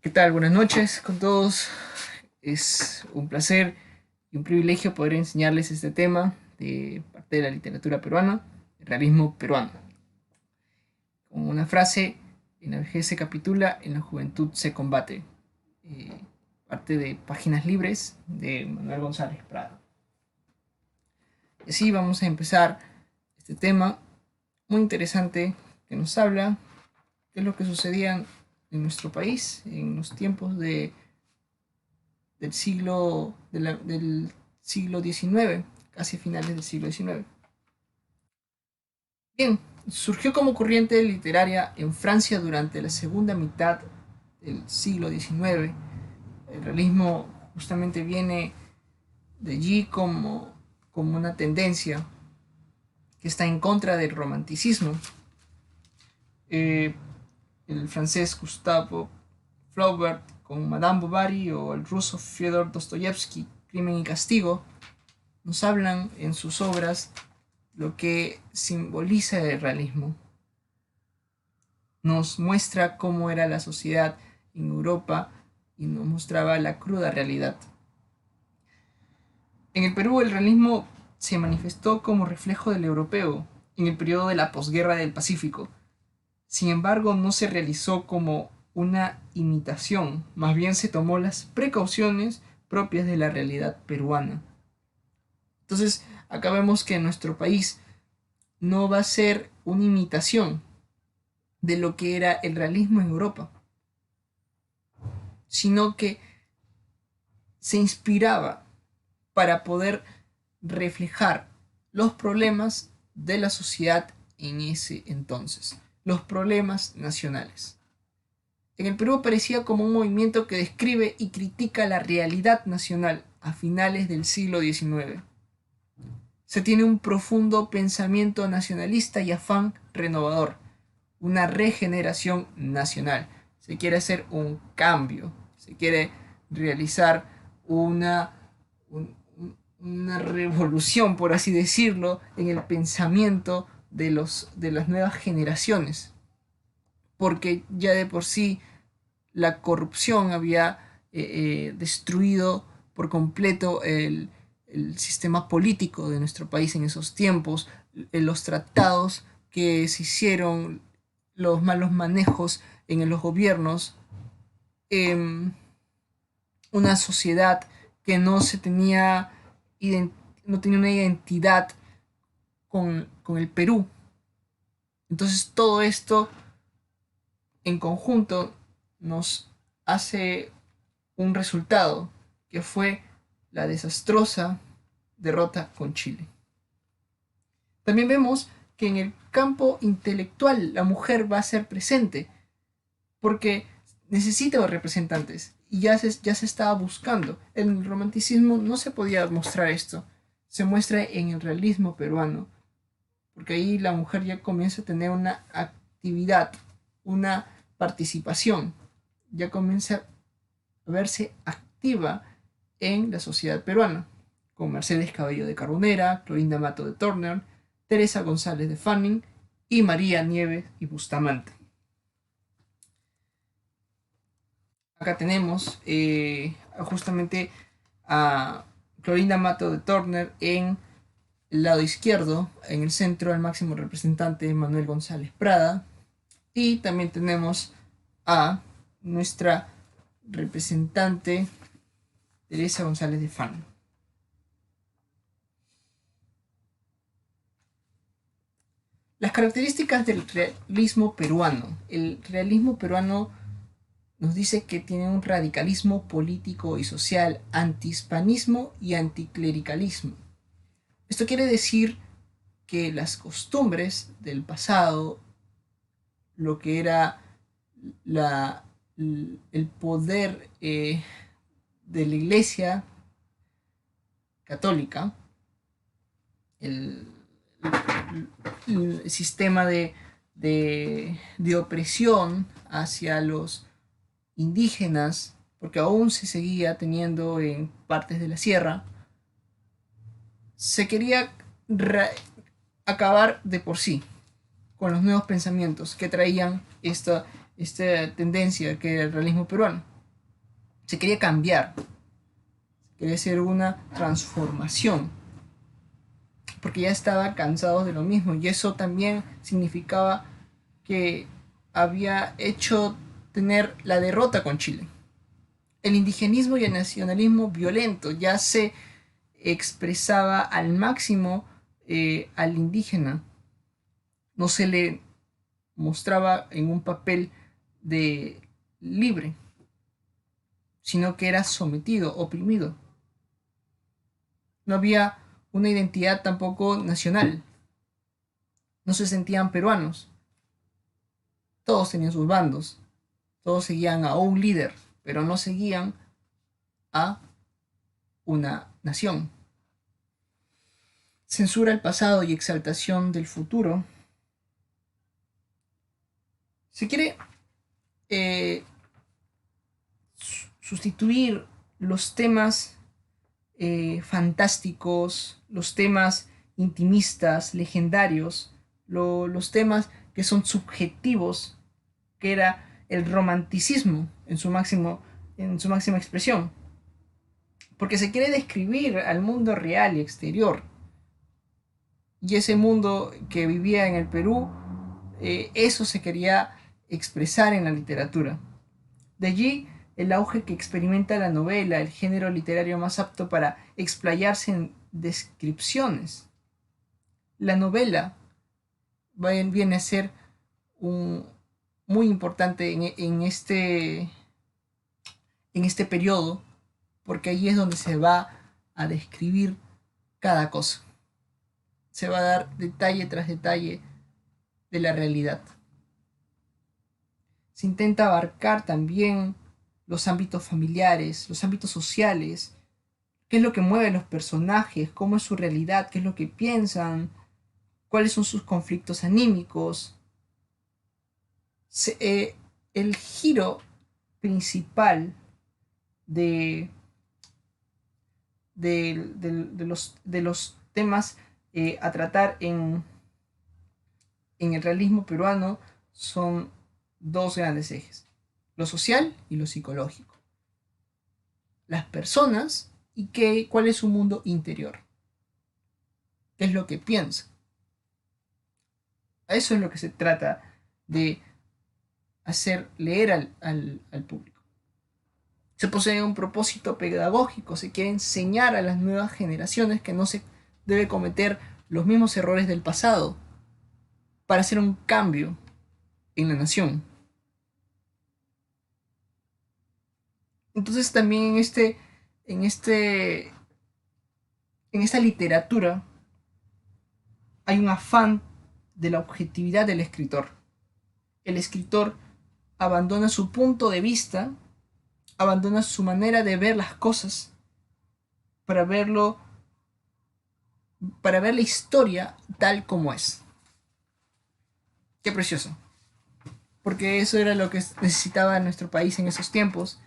¿Qué tal? Buenas noches con todos. Es un placer y un privilegio poder enseñarles este tema de parte de la literatura peruana, el realismo peruano. Con una frase: en la vejez se capitula, en la juventud se combate. Eh, Parte de Páginas Libres de Manuel González Prada. Y así vamos a empezar este tema muy interesante que nos habla de lo que sucedía en nuestro país en los tiempos del siglo XIX, casi finales del siglo XIX. Bien, surgió como corriente literaria en Francia durante la segunda mitad del siglo XIX. El realismo justamente viene de allí como una tendencia que está en contra del romanticismo. Eh, el francés Gustave Flaubert con Madame Bovary o el ruso Fyodor Dostoyevsky, Crimen y Castigo, nos hablan en sus obras lo que simboliza el realismo. Nos muestra cómo era la sociedad en Europa y nos mostraba la cruda realidad. En el Perú el realismo se manifestó como reflejo del europeo en el periodo de la posguerra del Pacífico. Sin embargo, no se realizó como una imitación, más bien se tomó las precauciones propias de la realidad peruana. Entonces, acá vemos que nuestro país no va a ser una imitación de lo que era el realismo en Europa, sino que se inspiraba para poder reflejar los problemas de la sociedad en ese entonces, los problemas nacionales. En el Perú aparecía como un movimiento que describe y critica la realidad nacional a finales del siglo XIX. Se tiene un profundo pensamiento nacionalista y afán renovador, una regeneración nacional. Se quiere hacer un cambio, se quiere realizar una, un, una revolución, por así decirlo, en el pensamiento de las nuevas generaciones, porque ya de por sí la corrupción había destruido por completo el sistema político de nuestro país en esos tiempos, los tratados que se hicieron, los malos manejos en los gobiernos, eh, una sociedad que no tenía una identidad con el Perú. Entonces todo esto en conjunto nos hace un resultado que fue la desastrosa derrota con Chile. También vemos que en el campo intelectual la mujer va a ser presente porque necesita representantes y ya se estaba buscando. En el romanticismo no se podía mostrar esto, se muestra en el realismo peruano, porque ahí la mujer ya comienza a tener una actividad, una participación, ya comienza a verse activa en la sociedad peruana, con Mercedes Cabello de Carbonera, Clorinda Mato de Turner, Teresa González de Fanning y María Nieves y Bustamante. Acá tenemos justamente a Clorinda Mato de Turner en el lado izquierdo, en el centro el máximo representante Manuel González Prada, y también tenemos a nuestra representante Teresa González de Fanning. Las características del realismo peruano. El realismo peruano nos dice que tiene un radicalismo político y social, antihispanismo y anticlericalismo. Esto quiere decir que las costumbres del pasado, lo que era el poder de la Iglesia católica, el, el sistema de opresión hacia los indígenas, porque aún se seguía teniendo en partes de la sierra, se quería acabar de por sí con los nuevos pensamientos que traían esta tendencia que era el realismo peruano. Se quería cambiar, quería hacer una transformación, porque ya estaba cansados de lo mismo, y eso también significaba que había hecho tener la derrota con Chile. El indigenismo y el nacionalismo violento ya se expresaba al máximo al indígena. No se le mostraba en un papel de libre, sino que era sometido, oprimido. No había una identidad tampoco nacional. No se sentían peruanos. Todos tenían sus bandos. Todos seguían a un líder, pero no seguían a una nación. Censura el pasado y exaltación del futuro. Se quiere sustituir los temas fantásticos, los temas intimistas, legendarios, los temas que son subjetivos, que era el romanticismo en su máxima expresión. Porque se quiere describir al mundo real y exterior. Y ese mundo que vivía en el Perú, eso se quería expresar en la literatura. De allí el auge que experimenta la novela, el género literario más apto para explayarse en descripciones. La novela viene a ser muy importante en este periodo, porque allí es donde se va a describir cada cosa. Se va a dar detalle tras detalle de la realidad. Se intenta abarcar también los ámbitos familiares, los ámbitos sociales, qué es lo que mueve a los personajes, cómo es su realidad, qué es lo que piensan, cuáles son sus conflictos anímicos. El giro principal de, de los temas a tratar en el realismo peruano son dos grandes ejes: lo social y lo psicológico. Las personas y cuál es su mundo interior. ¿Qué es lo que piensa? A eso es lo que se trata de hacer leer al público. Se posee un propósito pedagógico, se quiere enseñar a las nuevas generaciones que no se debe cometer los mismos errores del pasado para hacer un cambio en la nación. Entonces también en esta literatura hay un afán de la objetividad del escritor. El escritor abandona su punto de vista, abandona su manera de ver las cosas para ver la historia tal como es. Qué precioso. Porque eso era lo que necesitaba nuestro país en esos tiempos,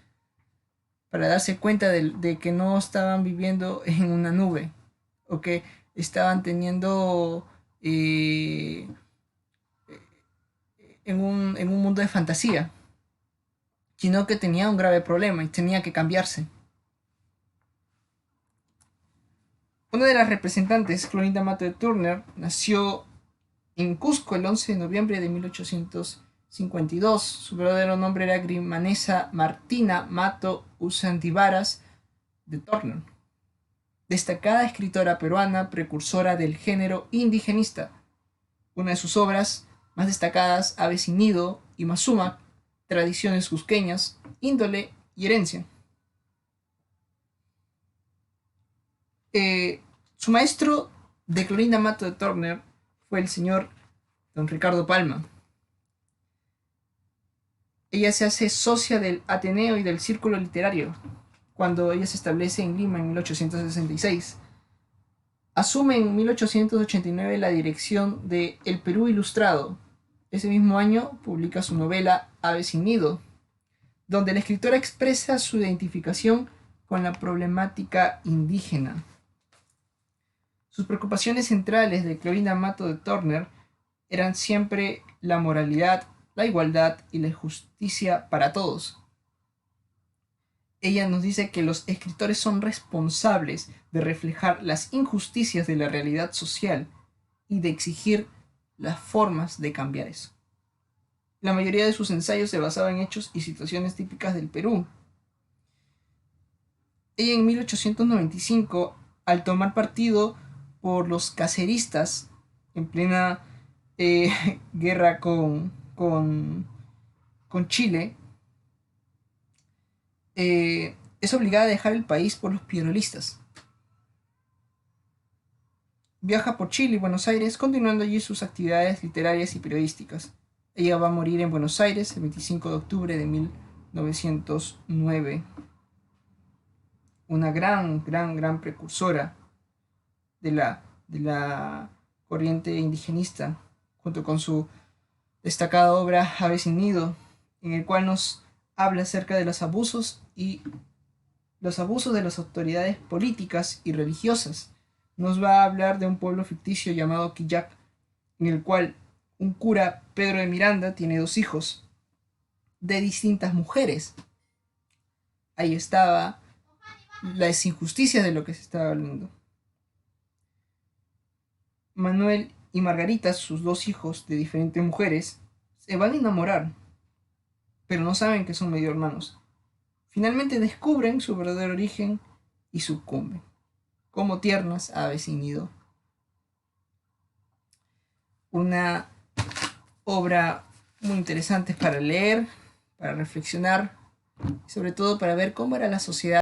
para darse cuenta de que no estaban viviendo en una nube, o que estaban teniendo en un mundo de fantasía, sino que tenía un grave problema y tenía que cambiarse. Una de las representantes, Clorinda Mato de Turner, nació en Cusco el 11 de noviembre de 1852. Su verdadero nombre era Grimanesa Martina Mato Usandivaras de Turner. Destacada escritora peruana, precursora del género indigenista. Una de sus obras más destacadas, Ave sin nido y Mazuma, Tradiciones cusqueñas, Índole y Herencia. Su maestro de Clorinda Mato de Turner fue el señor don Ricardo Palma. Ella se hace socia del Ateneo y del Círculo Literario cuando ella se establece en Lima en 1866. Asume en 1889 la dirección de El Perú Ilustrado. Ese mismo año publica su novela Ave sin nido, donde la escritora expresa su identificación con la problemática indígena. Sus preocupaciones centrales de Clorinda Mato de Turner eran siempre la moralidad, la igualdad y la justicia para todos. ella nos dice que los escritores son responsables de reflejar las injusticias de la realidad social y de exigir las formas de cambiar eso. La mayoría de sus ensayos se basaba en hechos y situaciones típicas del Perú. Ella en 1895, al tomar partido por los caceristas en plena guerra con Chile, es obligada a dejar el país por los pierolistas. Viaja por Chile y Buenos Aires, continuando allí sus actividades literarias y periodísticas. Ella va a morir en Buenos Aires el 25 de octubre de 1909. Una gran precursora de la corriente indigenista, junto con su destacada obra Aves sin nido, en el cual nos habla acerca de los abusos de las autoridades políticas y religiosas. Nos va a hablar de un pueblo ficticio llamado Quillac, en el cual un cura, Pedro de Miranda, tiene 2 hijos de distintas mujeres. Ahí estaba las injusticias de lo que se estaba hablando. Manuel y Margarita, sus 2 hijos de diferentes mujeres, se van a enamorar, pero no saben que son medio hermanos. Finalmente descubren su verdadero origen y sucumben, como tiernas aves sin nido. Una obra muy interesante para leer, para reflexionar, sobre todo para ver cómo era la sociedad